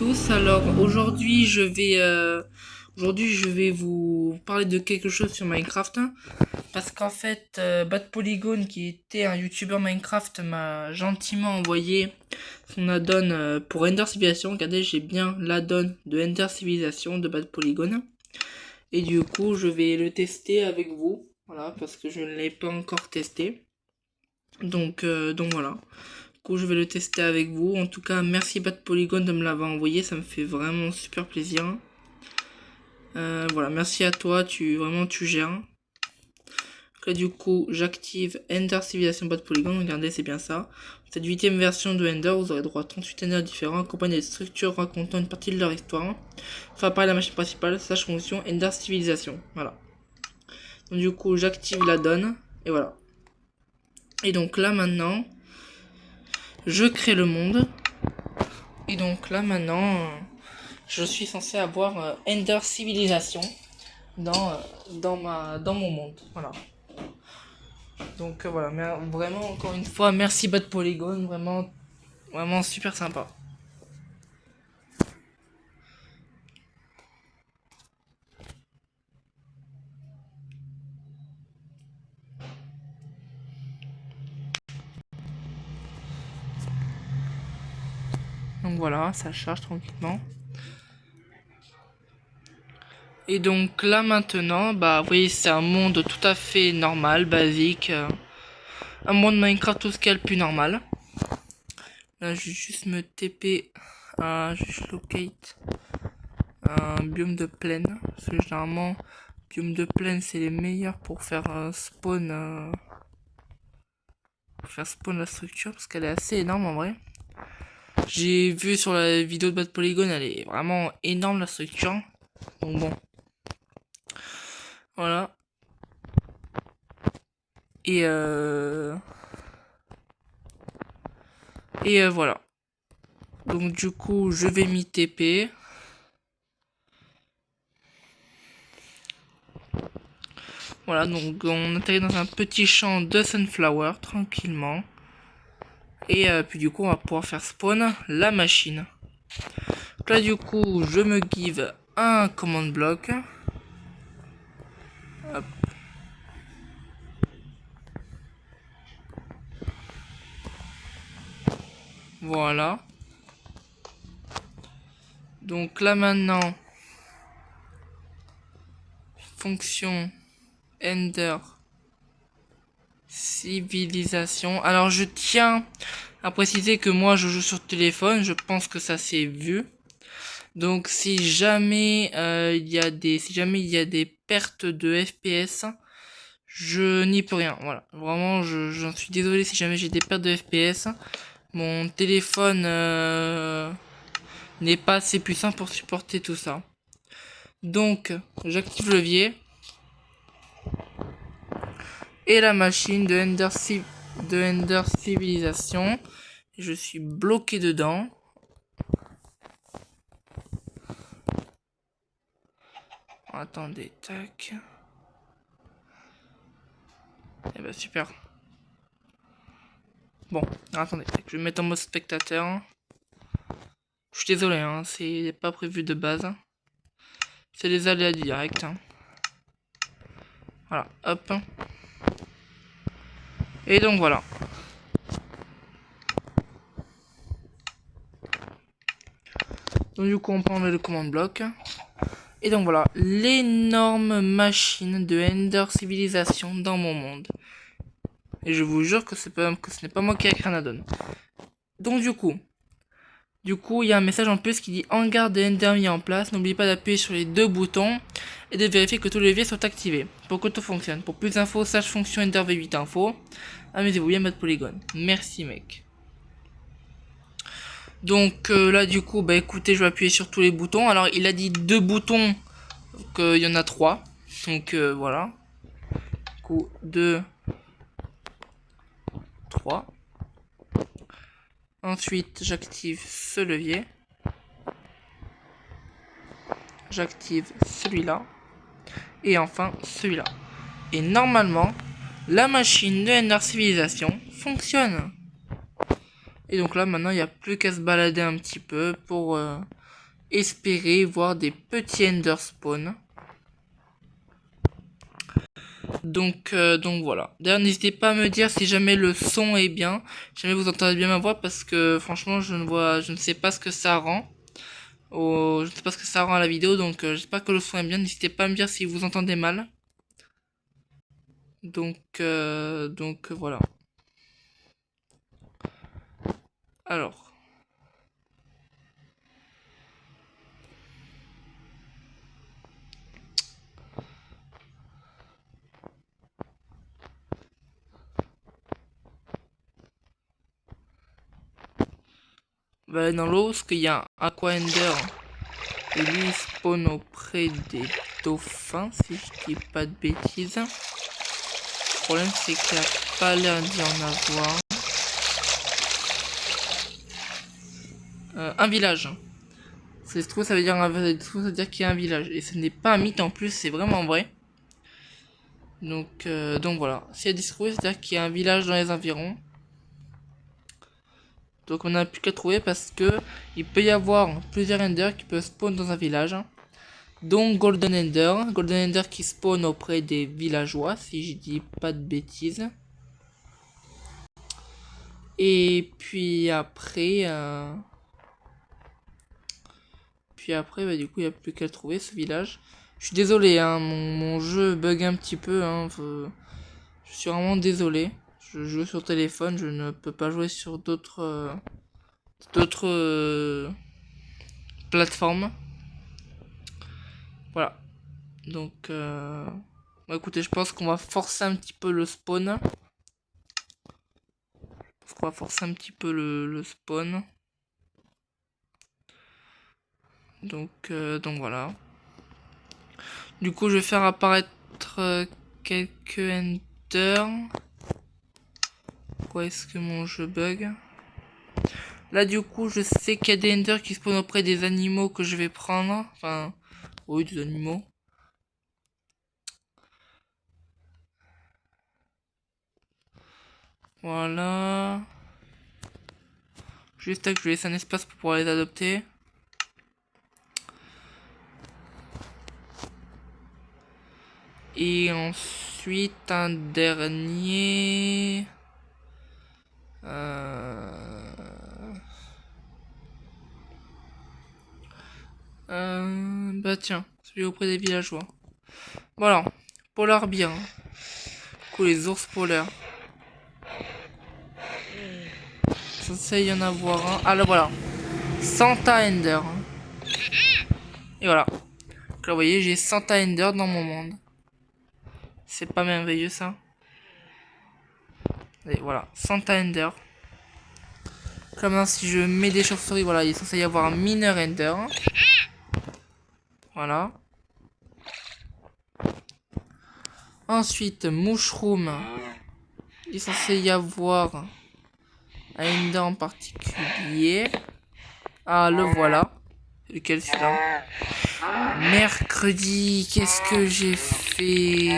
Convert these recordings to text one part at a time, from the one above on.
tous. Alors aujourd'hui je vais vous parler de quelque chose sur Minecraft, hein, parce qu'en fait Bad Polygon, qui était un youtubeur Minecraft, m'a gentiment envoyé son add-on pour Ender Civilization. Regardez, j'ai bien l'add-on de Ender Civilization de Bad Polygon, et du coup je vais le tester avec vous, voilà, parce que je ne l'ai pas encore testé. Donc voilà. Du coup, je vais le tester avec vous. En tout cas, merci Bad Polygon de me l'avoir envoyé. Ça me fait vraiment super plaisir. Voilà, merci à toi. Tu gères. Donc là, du coup, j'active Ender Civilization Bad Polygon. Regardez, c'est bien ça. Cette 8ème version de Ender, vous aurez droit à 38 Ender différents, accompagnés de structures racontant une partie de leur histoire. Enfin, apparaît la machine principale, slash fonction Ender Civilization. Voilà. Donc, du coup, j'active la donne. Et voilà. Et donc là, maintenant, je crée le monde. Et donc là maintenant, je suis censé avoir Ender Civilization dans mon monde. Voilà. Donc voilà, mais vraiment encore une fois, merci Bad Polygon, vraiment super sympa. Donc voilà, ça charge tranquillement. Et donc là maintenant, bah vous voyez, c'est un monde tout à fait normal, basique, un monde Minecraft tout ce qu'il y a le plus normal. Là je vais juste me TP, juste locate un biome de plaine, parce que généralement biome de plaine c'est les meilleurs pour faire spawn la structure, parce qu'elle est assez énorme en vrai. J'ai vu sur la vidéo de Bad Polygon, elle est vraiment énorme la structure. Donc bon, voilà. Et voilà. Donc du coup, je vais m'y TP. Voilà, donc on atterrit dans un petit champ de sunflower tranquillement. Et puis du coup, on va pouvoir faire spawn la machine. Donc là, du coup, je me give un command block. Hop. Voilà. Donc là maintenant, fonction Ender Civilisation. Alors je tiens à préciser que moi je joue sur téléphone, je pense que ça s'est vu. Donc si jamais il y a des pertes de FPS, je n'y peux rien. Voilà, vraiment j'en suis désolé si jamais j'ai des pertes de FPS. Mon téléphone n'est pas assez puissant pour supporter tout ça. Donc j'active le levier. Et la machine de Ender Civilization. Je suis bloqué dedans. Attendez, tac. Eh ben super. Bon, attendez, tac, je vais me mettre en mode spectateur. Je suis désolé, hein, c'est pas prévu de base. C'est les aléas du direct. Hein. Voilà, hop. Et donc voilà. Donc du coup on prend le command bloc. Et donc voilà, l'énorme machine de Ender Civilization dans mon monde. Et je vous jure que ce n'est pas moi qui ai créé un add-on. Donc du coup, il y a un message en plus qui dit hangar de Ender mis en place. N'oubliez pas d'appuyer sur les deux boutons et de vérifier que tous les leviers sont activés pour que tout fonctionne. Pour plus d'infos, slash fonction Ender V8 info. Amusez-vous bien, Bad Polygon. Merci mec. Donc là du coup, bah écoutez, je vais appuyer sur tous les boutons. Alors il a dit deux boutons, donc il y en a trois. Donc voilà. Du coup, 2, 3. Ensuite, j'active ce levier. J'active celui-là. Et enfin, celui-là. Et normalement, la machine de Ender Civilization fonctionne. Et donc là, maintenant, il n'y a plus qu'à se balader un petit peu pour espérer voir des petits ender spawn. Donc voilà. D'ailleurs, n'hésitez pas à me dire si jamais le son est bien, si jamais vous entendez bien ma voix, parce que franchement, je ne sais pas ce que ça rend. Je ne sais pas ce que ça rend à la vidéo, donc j'espère que le son est bien. N'hésitez pas à me dire si vous entendez mal. Donc voilà. Alors. On va aller dans l'eau, parce qu'il y a un Aqua Ender. Et lui, il spawn auprès des dauphins, si je dis pas de bêtises. Le problème, c'est qu'il n'y a pas l'air d'y en avoir. Un village. C'est trop, ça veut dire qu'il y a un village. Et ce n'est pas un mythe en plus, c'est vraiment vrai. Donc voilà. S'il y a des trouvé, c'est-à-dire qu'il y a un village dans les environs. Donc on n'a plus qu'à trouver parce que il peut y avoir plusieurs enders qui peuvent spawn dans un village. Donc Golden Ender. Golden Ender qui spawn auprès des villageois, si je dis pas de bêtises. Et puis après... bah, du coup, il n'y a plus qu'à le trouver, ce village. Je suis désolé, hein, mon jeu bug un petit peu. Hein, je suis vraiment désolé. Je joue sur téléphone, je ne peux pas jouer sur d'autres plateformes. Voilà. Donc, bah, écoutez, je pense qu'on va forcer un petit peu le spawn. On va forcer un petit peu le spawn. Donc voilà. Du coup, je vais faire apparaître quelques enders. Pourquoi est-ce que mon jeu bug? Là, du coup, je sais qu'il y a des enders qui spawnent auprès des animaux que je vais prendre. Enfin, oui, des animaux. Voilà. Juste là que je laisse un espace pour pouvoir les adopter. Et ensuite, un dernier... bah tiens, celui auprès des villageois. Voilà, polar bien. Du coup, les ours polaires. Censé y en avoir un. Ah là voilà. Santa Ender. Et voilà. Donc là, vous voyez, j'ai Santa Ender dans mon monde. C'est pas merveilleux ça. Et voilà, Santa Ender. Comme si je mets des chauves-souris, voilà, il est censé y avoir un Miner Ender. Voilà. Ensuite, Mushroom. Il est censé y avoir un Ender en particulier. Ah, le voilà. Lequel celui-là? Mercredi, qu'est-ce que j'ai fait?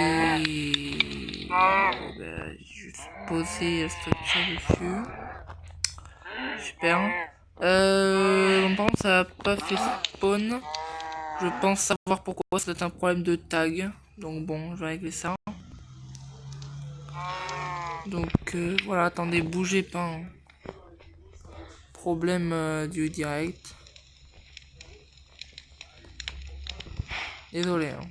Ben, juste poser la structure dessus. Super. Par contre, ça n'a pas fait spawn. Je pense savoir pourquoi. Ça doit être un problème de tag. Donc bon, je vais régler ça. Donc voilà, attendez, bougez pas. Hein. Problème du direct. Désolé. Hein.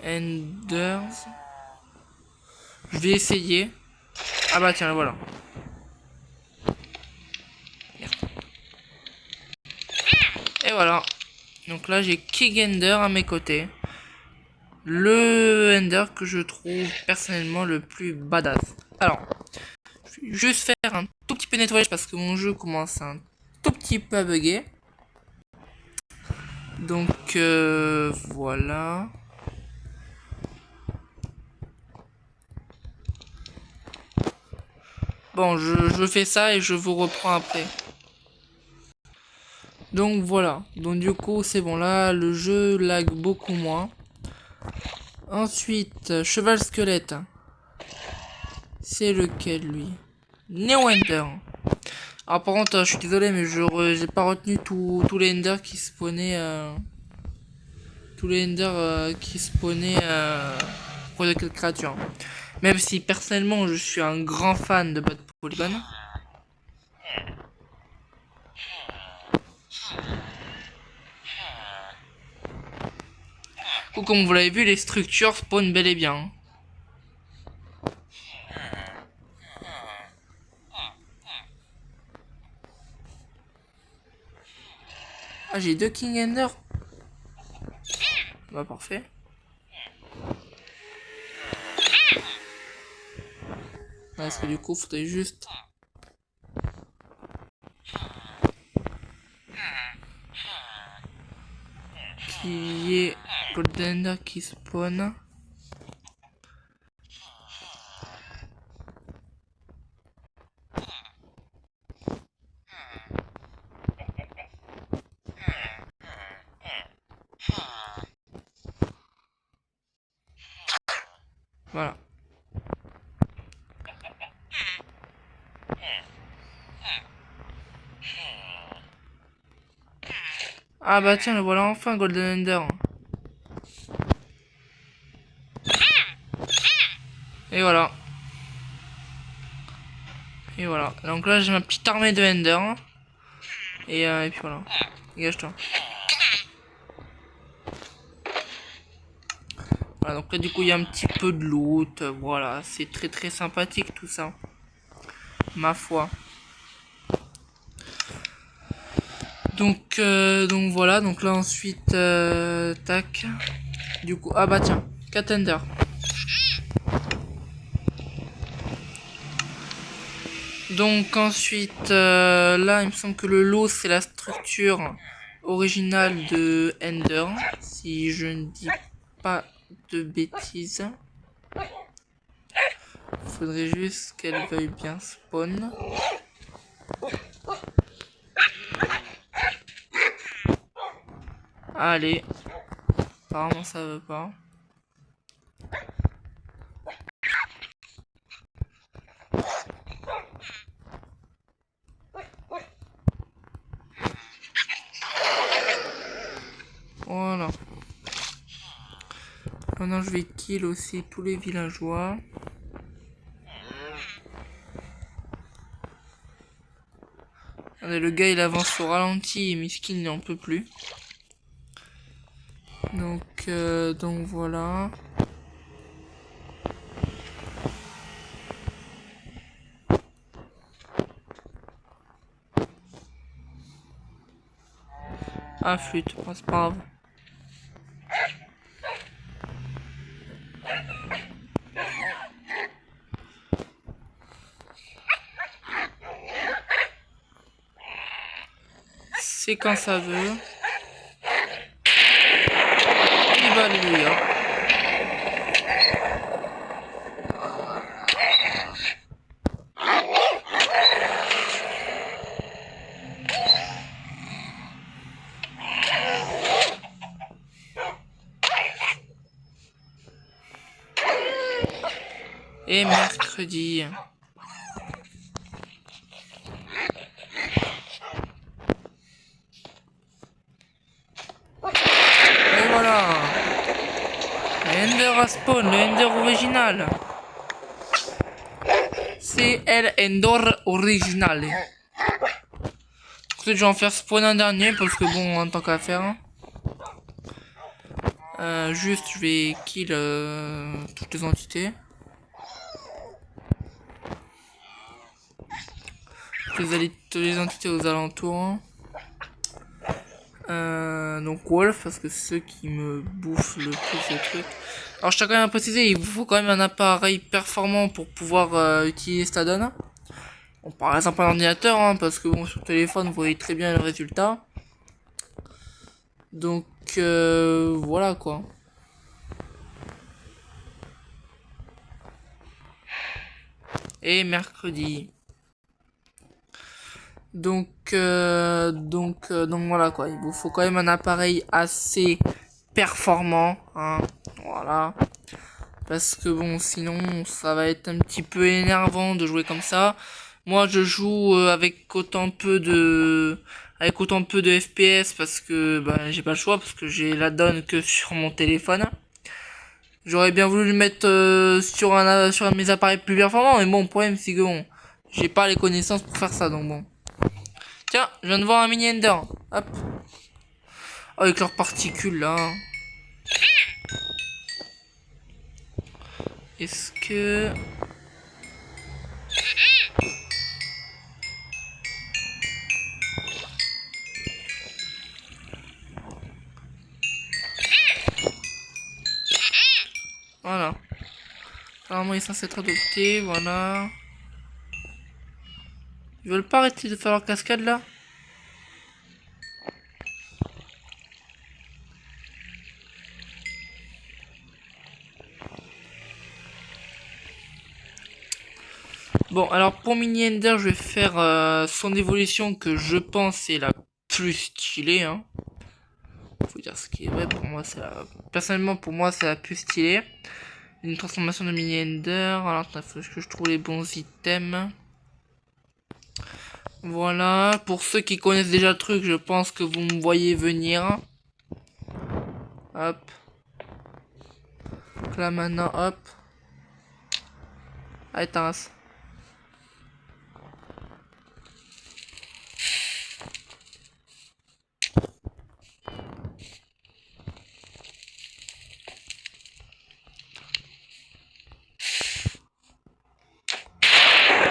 Enders. Je vais essayer. Ah bah tiens, voilà. Et voilà. Donc là, j'ai King Ender à mes côtés. Le Ender que je trouve personnellement le plus badass. Alors, je vais juste faire un tout petit peu nettoyage parce que mon jeu commence un tout petit peu à bugger. Donc voilà. Bon, je fais ça et je vous reprends après. Donc voilà. Donc du coup, c'est bon. Là, le jeu lag beaucoup moins. Ensuite, cheval squelette. C'est lequel, lui? Neowender. Alors par contre, je suis désolé, mais j'ai pas retenu tous les Ender qui spawnaient... tous les Ender qui spawnaient pour de quelle créature. Même si personnellement, je suis un grand fan de Bad Polygon. Comme vous l'avez vu, les structures spawnent bel et bien. Ah, j'ai 2 King Ender. Bah parfait. Parce que du coup, faudrait juste... qu'il y ait Golden Ender qui spawn. Voilà. Ah bah tiens, le voilà enfin Golden Ender. Et voilà. Et voilà. Donc là j'ai ma petite armée de Ender. Et puis voilà. Dégage-toi. Voilà, donc là du coup il y a un petit peu de loot. Voilà, c'est très sympathique tout ça. Ma foi. Donc voilà, donc là ensuite tac. Du coup, ah bah tiens, 4 Ender. Donc ensuite là il me semble que le lot c'est la structure originale de Ender, si je ne dis pas de bêtises. Faudrait juste qu'elle veuille bien spawn. Allez. Apparemment ça veut pas. Voilà. Maintenant je vais kill aussi tous les villageois. Allez, le gars il avance au ralenti et Miskin il n'en peut plus. Donc voilà. Ah flûte, oh, c'est pas grave. C'est quand ça veut. Et bah alléluia. Et mercredi. Et voilà. Le Ender à spawn, le Ender original. C'est el Ender original. Peut-être je vais en faire spawn un dernier parce que bon, en tant qu'à faire. Juste je vais kill toutes les entités. Toutes les entités aux alentours. Donc Wolf, parce que c'est ceux qui me bouffent le plus de trucs. Alors je tiens quand même à préciser, il vous faut quand même un appareil performant pour pouvoir utiliser cette donne. Bon, par exemple un ordinateur, hein, parce que bon, sur le téléphone vous voyez très bien le résultat. Donc voilà quoi. Et mercredi. Donc voilà quoi, il vous faut quand même un appareil assez performant, hein, voilà. Parce que bon, sinon, ça va être un petit peu énervant de jouer comme ça. Moi, je joue avec autant peu de FPS parce que bah, j'ai pas le choix parce que j'ai la donne que sur mon téléphone. J'aurais bien voulu le mettre sur un de mes appareils plus performants, mais bon, le problème c'est que bon, j'ai pas les connaissances pour faire ça, donc bon. Tiens, je viens de voir un mini Ender. Hop. Oh, avec leurs particules là. Est-ce que... Voilà. Apparemment, il est censé être adopté, voilà. Ils veulent pas arrêter de faire leur cascade là? Bon, alors pour Mini Ender, je vais faire son évolution que je pense est la plus stylée. Hein. Faut dire ce qui est vrai, pour moi c'est la... Personnellement, pour moi c'est la plus stylée. Une transformation de Mini Ender. Alors, il faut que je trouve les bons items. Voilà, pour ceux qui connaissent déjà le truc, je pense que vous me voyez venir. Hop. Donc là maintenant, hop. Allez, tasse.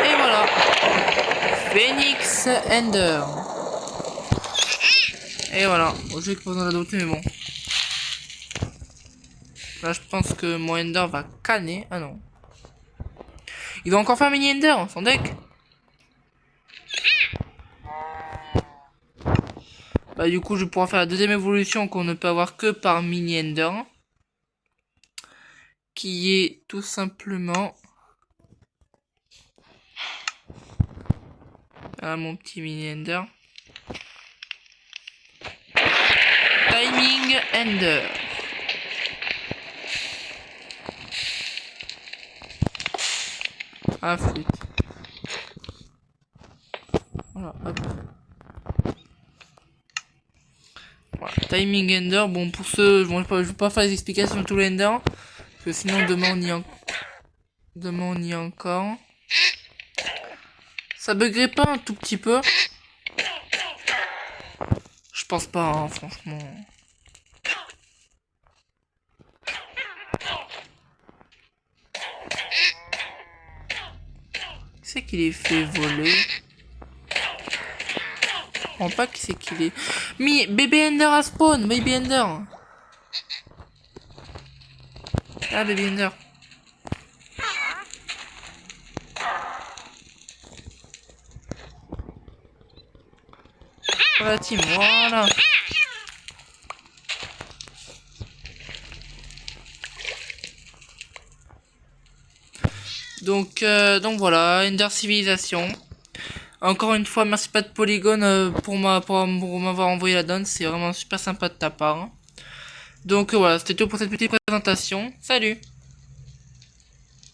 Et voilà. Phoenix Ender. Et voilà. Je vais pas besoin d'adopter, mais bon. Là, je pense que mon Ender va canner. Ah non. Il doit encore faire mini Ender, son deck. Bah, du coup, je pourrai faire la deuxième évolution qu'on ne peut avoir que par mini Ender. Qui est tout simplement... Ah, mon petit mini Ender. Timing Ender. Ah, flûte. Voilà, hop. Voilà, Timing Ender. Bon, pour ceux, je vais pas faire les explications de tout l'Ender. Parce que sinon, demain, on y est encore. Ça buggerait pas un tout petit peu? Je pense pas, hein, franchement. Qui c'est qui les fait voler? Je comprends pas qui c'est qui les... Bébé Ender à spawn! Baby Ender! Ah, Baby Ender. Voilà, team, voilà. Donc voilà, Ender Civilisation. Encore une fois, merci pas de Polygone pour m'avoir envoyé la donne, c'est vraiment super sympa de ta part. Donc voilà, c'était tout pour cette petite présentation. Salut!